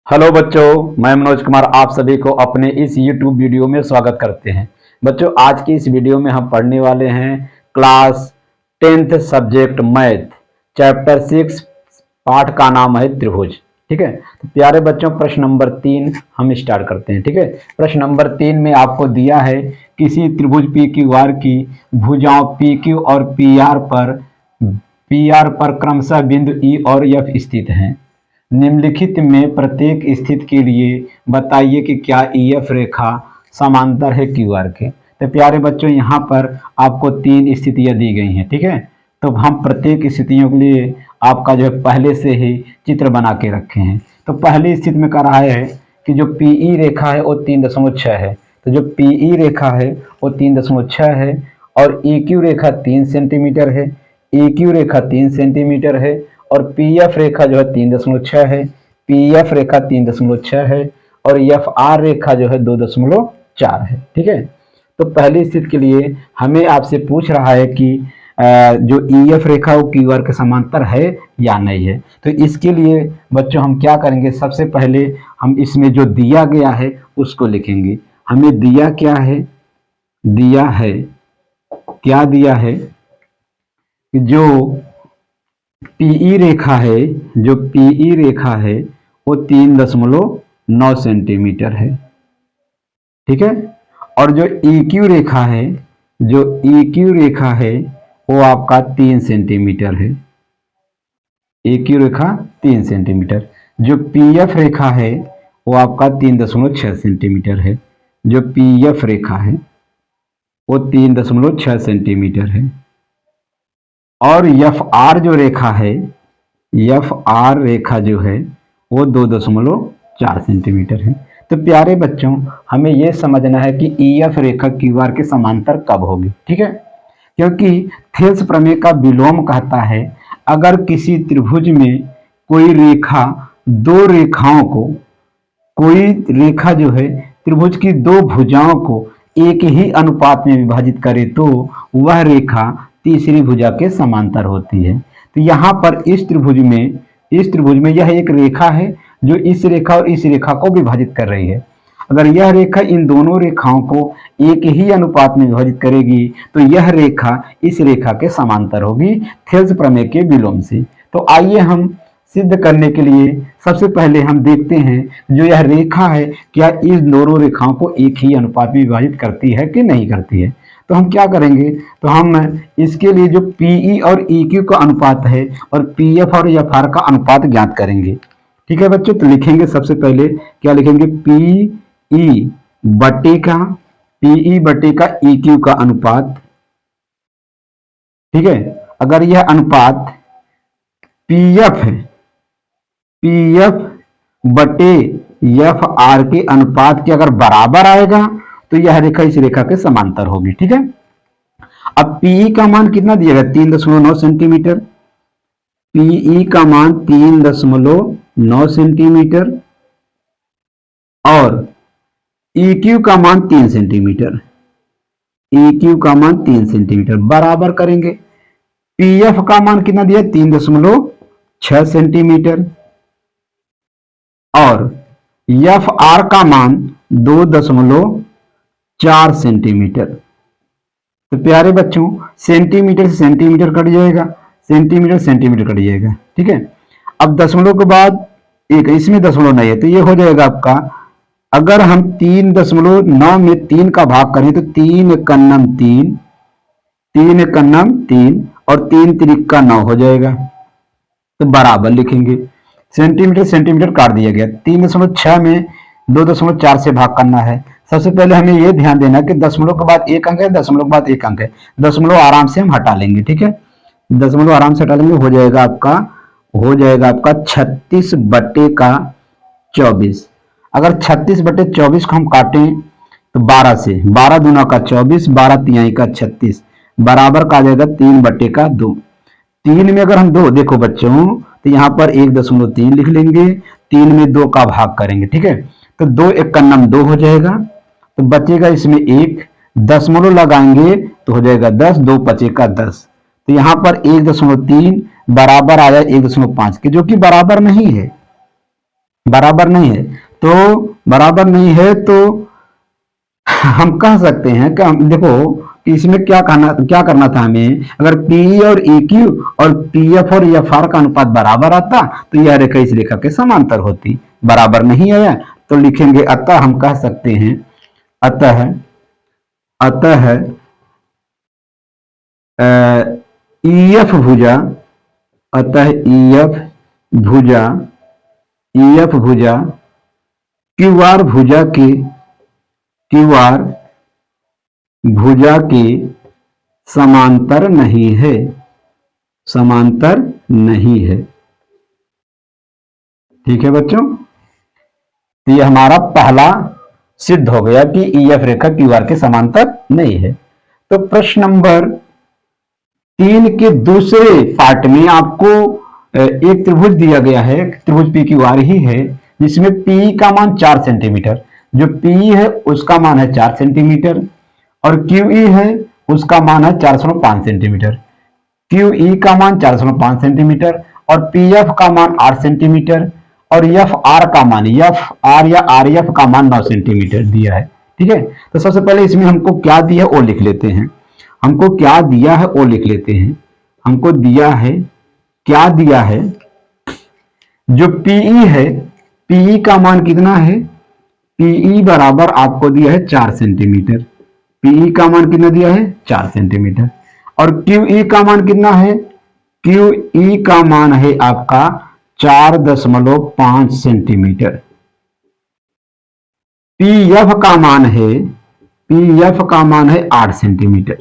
Hello बच्चों, मैं मनोज कुमार आप सभी को अपने इस YouTube वीडियो में स्वागत करते हैं। बच्चों, आज की इस वीडियो में हम पढ़ने वाले हैं class 10th subject math, chapter 6, पाठ का नाम है त्रिभुज। ठीक है, तो प्यारे बच्चों, प्रश्न नंबर 3 हम स्टार्ट करते हैं। ठीक है, प्रश्न नंबर 3 में आपको दिया है किसी त्रिभुज PQR की भुजाओं PQ और PR पर क्रमशः बिंदु E और F स्थित हैं। निम्नलिखित में प्रत्येक स्थिति के लिए बताइए कि क्या EF रेखा समांतर है QR के। तो प्यारे बच्चों, यहाँ पर आपको 3 स्थितियाँ दी गई हैं। ठीक है, तो हम प्रत्येक स्थितियों के लिए आपका जो है पहले से ही चित्र बना के रखे हैं। तो पहली स्थिति में कह रहा है कि जो PE रेखा है वो 3.6 है। तो जो PE रेखा है वो 3.6 है और EQ रेखा 3 सेंटीमीटर है, EQ रेखा 3 सेंटीमीटर है और PF रेखा जो है 3.6 है, PF रेखा 3.6 है और FR रेखा जो है 2.4 है। ठीक है, तो पहली स्थिति के लिए हमें आपसे पूछ रहा है कि जो EF रेखा वो QR के समांतर है या नहीं है। तो इसके लिए बच्चों हम क्या करेंगे, सबसे पहले हम इसमें जो दिया गया है उसको लिखेंगे। हमें दिया क्या है, क्या दिया है कि जो PE रेखा है वो 3.9 सेंटीमीटर है। ठीक है, और जो EQ रेखा है वो आपका 3 सेंटीमीटर है। EQ रेखा 3 सेंटीमीटर। जो PF रेखा है वो आपका 3.6 सेंटीमीटर है। जो PF रेखा है वो 3.6 सेंटीमीटर है और FR जो रेखा है, FR रेखा जो है वो 2.4 सेंटीमीटर है। तो प्यारे बच्चों, हमें यह समझना है कि EF रेखा QR के समांतर कब होगी। ठीक है, क्योंकि थेल्स प्रमेय का विलोम कहता है अगर किसी त्रिभुज में कोई रेखा कोई रेखा जो है त्रिभुज की दो भुजाओं को एक ही अनुपात में विभाजित करे तो वह रेखा तीसरी भुजा के समांतर होती है। तो यहाँ पर इस त्रिभुज में यह एक रेखा है जो इस रेखा और इस रेखा को विभाजित कर रही है। अगर यह रेखा इन दोनों रेखाओं को एक ही अनुपात में विभाजित करेगी तो यह रेखा इस रेखा के समांतर होगी थेल्स प्रमेय के विलोम से। तो आइए हम सिद्ध करने के लिए सबसे पहले हम देखते हैं जो यह रेखा है क्या इस दोनों रेखाओं को एक ही अनुपात में विभाजित करती है कि नहीं करती है। तो हम क्या करेंगे, तो हम इसके लिए जो PE और EQ का अनुपात है और PF और FR का अनुपात ज्ञात करेंगे। ठीक है बच्चों, तो लिखेंगे सबसे पहले क्या लिखेंगे, PE बटे का EQ का अनुपात। ठीक है, अगर यह अनुपात PF बटे FR के अनुपात के अगर बराबर आएगा तो यह रेखा इस रेखा के समांतर होगी। ठीक है, अब PE का मान कितना दिया गया, 3.9 सेंटीमीटर। PE का मान 3.9 सेंटीमीटर और EQ का मान 3 सेंटीमीटर। EQ का मान 3 सेंटीमीटर बराबर करेंगे। PF का मान कितना दिया, 3.6 सेंटीमीटर और FR का मान 2.4 सेंटीमीटर। तो प्यारे बच्चों, सेंटीमीटर से सेंटीमीटर कट जाएगा, सेंटीमीटर सेंटीमीटर कट जाएगा। ठीक है, अब दशमलव के बाद एक, इसमें दशमलव नहीं है तो ये हो जाएगा आपका, अगर हम 3.9 में 3 का भाग करें तो 3 एकन्नम 3 और 3 त्रिका 9 हो जाएगा। तो बराबर लिखेंगे, सेंटीमीटर सेंटीमीटर काट दिया गया। 3.6 में 2.4 से भाग करना है। सबसे पहले हमें यह ध्यान देना कि दशमलव के बाद एक अंक है, दशमलव के बाद एक अंक है, दशमलव आराम से हम हटा लेंगे। ठीक है, दशमलव आराम से हटा लेंगे, हो जाएगा आपका 36 बटे का 24। अगर 36 बटे 24 को हम काटें तो 12 से, 12 दूना का 24, 12 तिहाई का 36 बराबर का आ जाएगा 3 बटे का 2। 3 में अगर हम 2 देखो बच्चों तो यहाँ पर 1.3 लिख लेंगे, 3 में 2 का भाग करेंगे। ठीक है, तो 2 एकन्नम 2 हो जाएगा, तो बचेगा इसमें 1, दशमलव लगाएंगे तो हो जाएगा 10, 2 पचे का 10। तो यहाँ पर 1.3 बराबर आ जाए 1.5 के, जो कि बराबर नहीं है। बराबर नहीं है। तो बराबर नहीं है तो हम कह सकते हैं कि हम देखो कि इसमें क्या करना था हमें। अगर पी और ई क्यू और पी एफ और एफ आर का अनुपात बराबर आता तो यह रेखा इस रेखा के समांतर होती। बराबर नहीं आया तो लिखेंगे अतः, हम कह सकते हैं अतः अतः ई एफ भुजा, अतः ई एफ भुजा क्यू आर भुजा के समांतर नहीं है, समांतर नहीं है। ठीक है बच्चों, तो ये हमारा पहला सिद्ध हो गया कि ई एफ रेखा क्यू आर के समांतर नहीं है। तो प्रश्न नंबर 3 के दूसरे पार्ट में आपको एक त्रिभुज दिया गया है, त्रिभुज पी क्यू आर ही है, जिसमें पी का मान 4 सेंटीमीटर, जो पी है उसका मान है 4 सेंटीमीटर और क्यू ई है उसका मान है 4.5 सेंटीमीटर। क्यू ई का मान 4.5 सेंटीमीटर और पी एफ का मान 8 सेंटीमीटर और एफ आर का मान, एफ आर या आर एफ का मान 9 सेंटीमीटर दिया है। ठीक है, तो सबसे पहले इसमें हमको क्या दिया है वो लिख लेते हैं। हमको क्या दिया है वो लिख लेते हैं। हमको दिया है, क्या दिया है, जो पीई है, पीई का मान कितना है, पीई बराबर आपको दिया है 4 सेंटीमीटर। पीई का मान कितना दिया है 4 सेंटीमीटर और क्यूई का मान कितना है, क्यूई का मान है आपका 4.5 सेंटीमीटर। पीएफ का मान है, पीएफ का मान है 8 सेंटीमीटर,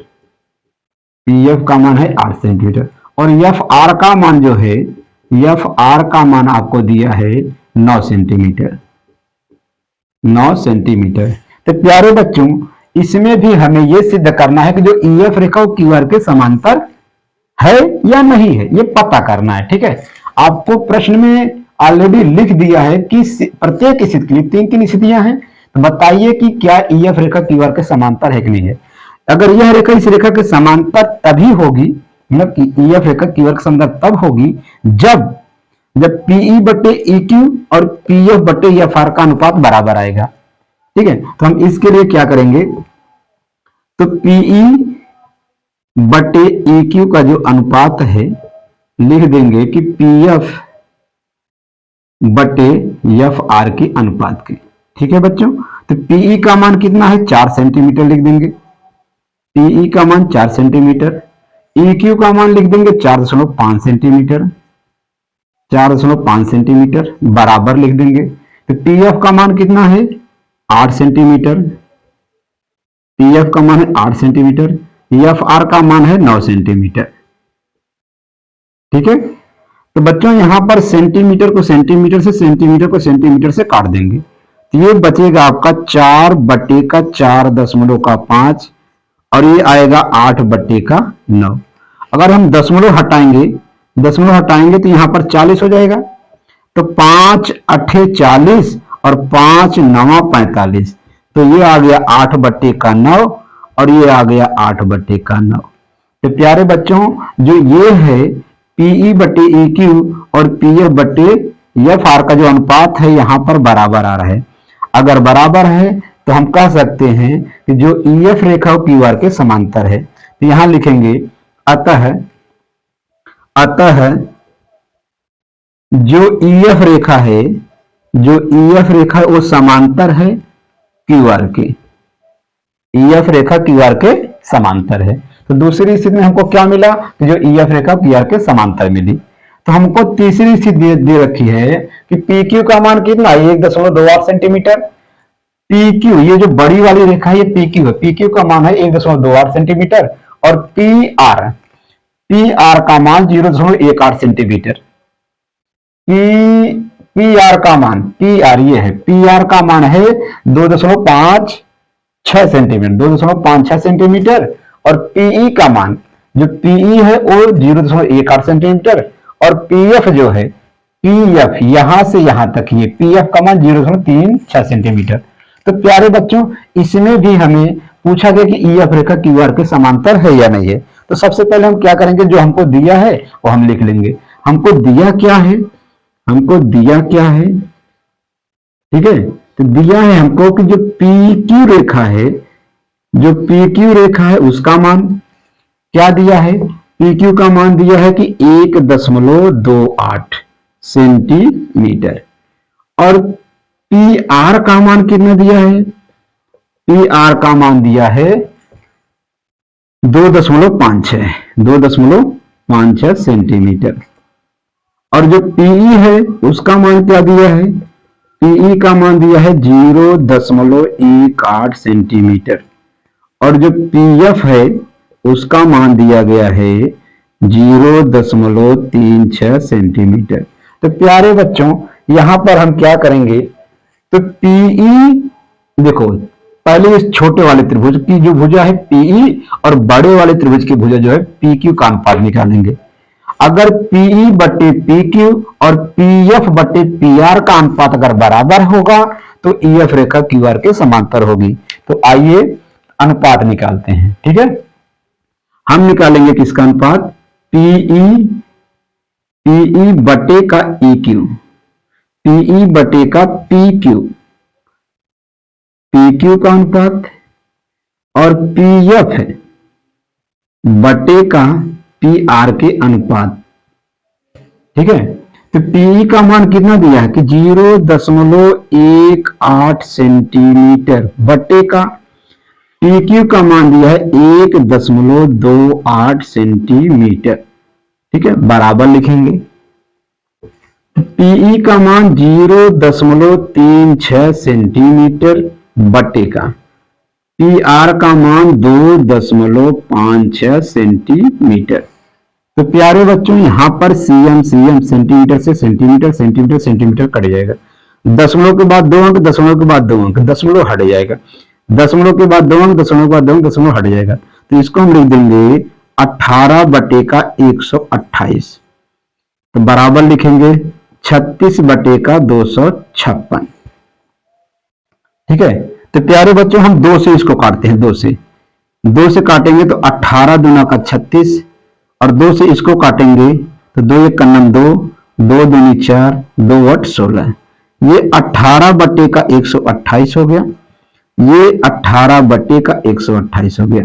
पीएफ का मान है 8 सेंटीमीटर और एफ आर का मान जो है, एफ आर का मान आपको दिया है 9 सेंटीमीटर, 9 सेंटीमीटर। तो प्यारे बच्चों, इसमें भी हमें यह सिद्ध करना है कि जो ईएफ रेखा वो क्यू आर के समांतर है या नहीं है, ये पता करना है। ठीक है, आपको प्रश्न में ऑलरेडी लिख दिया है कि प्रत्येक स्थिति के लिए 3 स्थितियां हैं, तो बताइए कि क्या ईएफ रेखा क्यू आर के समांतर है कि नहीं है। अगर यह रेखा इस रेखा के समांतर तभी होगी, मतलब कि ईएफ रेखा क्यू आर के समांतर तब होगी जब पीई बटे ई क्यू और पीएफ बटे एफ आर का अनुपात बराबर आएगा। ठीक है, तो हम इसके लिए क्या करेंगे, तो पीई बटे ई क्यू का जो अनुपात है लिख देंगे कि पीएफ बटे एफ आर के अनुपात के। ठीक है बच्चों, तो पीई का मान कितना है 4 सेंटीमीटर लिख देंगे, पीई का मान 4 सेंटीमीटर, ई क्यू का मान लिख देंगे 4.5 सेंटीमीटर, 4.5 सेंटीमीटर बराबर लिख देंगे। तो पीएफ का मान कितना है 8 सेंटीमीटर, पीएफ का मान है 8 सेंटीमीटर, एफ आर का मान है 9 सेंटीमीटर। ठीक है, तो बच्चों यहां पर सेंटीमीटर को सेंटीमीटर से, सेंटीमीटर को सेंटीमीटर से काट देंगे, तो ये बचेगा आपका 4 बटे का 4.5 और ये आएगा 8 बटे का 9। अगर हम दशमलव हटाएंगे तो यहां पर 40 हो जाएगा, तो 5 अठे 40 और 5 9 45, तो ये आ गया 8 बटे का 9 और ये आ गया 8 बटे का 9। तो प्यारे बच्चों, जो ये है पीई बटे ई क्यू और पीएफ बटे एफ आर का जो अनुपात है यहां पर बराबर आ रहा है। अगर बराबर है तो हम कह सकते हैं कि जो ईएफ रेखा क्यू आर के समांतर है। तो यहां लिखेंगे अतः जो ईएफ रेखा है, जो ईएफ रेखा है वो समांतर है क्यू आर के, ईएफ रेखा क्यू आर के समांतर है। तो दूसरी स्थिति में हमको क्या मिला कि जो ईएफ रेखा क्यू आर के समांतर मिली। तो हमको तीसरी स्थिति दे रखी है कि पी क्यू का मान कितना है 1.28 सेंटीमीटर। पी क्यू, ये जो बड़ी वाली रेखा है ये पी क्यू है, पी क्यू का मान है 1.28 सेंटीमीटर और पी आर का मान 0.18 सेंटीमीटर। पी आर का मान, पी आर ये है, पी आर का मान है 2.56 सेंटीमीटर, 2.56 सेंटीमीटर और पीई का मान, जो पीई है वो 0.18 सेंटीमीटर और पीएफ जो है, पीएफ यहां से यहां तक ये पीएफ का मान 0.36 सेंटीमीटर। तो प्यारे बच्चों, इसमें भी हमें पूछा गया कि ईएफ रेखा क्यू आर के समांतर है या नहीं है। तो सबसे पहले हम क्या करेंगे, जो हमको दिया है वो हम लिख लेंगे। हमको दिया क्या है, हमको दिया क्या है ठीक है, तो दिया है हमको कि जो पी क्यू रेखा है, जो पी क्यू रेखा है उसका मान क्या दिया है, पी क्यू का मान दिया है कि 1.28 सेंटीमीटर, और पी आर का मान कितना दिया है, पी आर का मान दिया है 2.56 सेंटीमीटर, और जो पीई है उसका मान क्या दिया है, पीई का मान दिया है 0.18 सेंटीमीटर, और जो पीएफ है उसका मान दिया गया है 0.36 सेंटीमीटर। तो प्यारे बच्चों यहां पर हम क्या करेंगे, तो पीई देखो पहले इस छोटे वाले त्रिभुज की जो भुजा है पीई और बड़े वाले त्रिभुज की भुजा जो है पी क्यू का अनुपात निकालेंगे। अगर पीई बटे पी क्यू और पीएफ बटे पी आर का अनुपात अगर बराबर होगा तो ईएफ रेखा क्यू आर के समांतर होगी। तो आइए अनुपात निकालते हैं। ठीक है, हम निकालेंगे किसका अनुपात, पीई बटे का ई क्यू, पीई बटे का पी क्यू का अनुपात, और पीएफ है बटे का पी आर के अनुपात। ठीक है, तो पीई का मान कितना दिया है कि 0.18 सेंटीमीटर बटे का पी क्यू का मान दिया है 1.28 सेंटीमीटर। ठीक है, बराबर लिखेंगे। पीई का मान 0.36 सेंटीमीटर बटे का पी आर का मान 2.56 सेंटीमीटर। तो प्यारे बच्चों यहां पर सीएम सेंटीमीटर से सेंटीमीटर कट जाएगा, दशमलव के बाद 2 अंक, दशमलव के बाद 2 अंक, दशमलव हट जाएगा, दशमलव के बाद 2 अंक, दशमलव के बाद 2 अंक, दशमलव हट जाएगा। तो इसको हम लिख देंगे 18 बटे का 128, तो बराबर लिखेंगे 36 बटे का 256। ठीक है, तो प्यारे बच्चों हम 2 से इसको काटते हैं, 2 से काटेंगे तो 18 दूना का 36, और 2 से इसको काटेंगे तो 2 1 का 9, 2 दूनी 4, 2 8 16, ये 18 बटे का 128 हो गया, ये 18 बटे का 128 हो गया।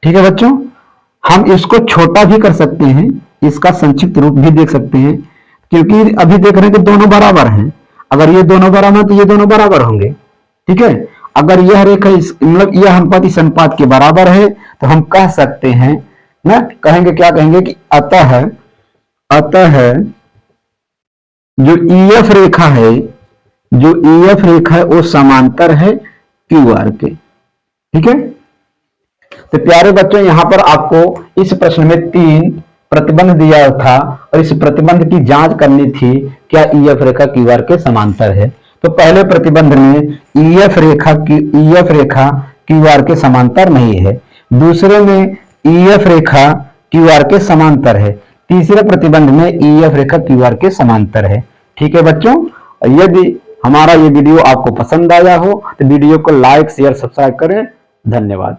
ठीक है बच्चों, हम इसको छोटा भी कर सकते हैं, इसका संक्षिप्त रूप भी देख सकते हैं, क्योंकि अभी देख रहे हैं कि दोनों बराबर हैं। अगर ये दोनों बराबर हैं तो ये दोनों बराबर होंगे। ठीक है, अगर यह रेखा मतलब यह अनुपात इस अनुपात के बराबर है तो हम कह सकते हैं ना, कहेंगे क्या कहेंगे कि अतः जो ईएफ रेखा है, वो समांतर है क्यू आर के। ठीक है, तो प्यारे बच्चों यहां पर आपको इस प्रश्न में 3 प्रतिबंध दिया था और इस प्रतिबंध की जांच करनी थी, क्या ईएफ रेखा क्यू आर के समांतर है। तो पहले प्रतिबंध में ईएफ रेखा क्यू आर के समांतर नहीं है, दूसरे में ईएफ रेखा क्यू आर के समांतर है, तीसरे प्रतिबंध में ईएफ रेखा क्यू आर के समांतर है। ठीक है बच्चों, यदि हमारा ये वीडियो आपको पसंद आया हो तो वीडियो को लाइक शेयर सब्सक्राइब करें। धन्यवाद।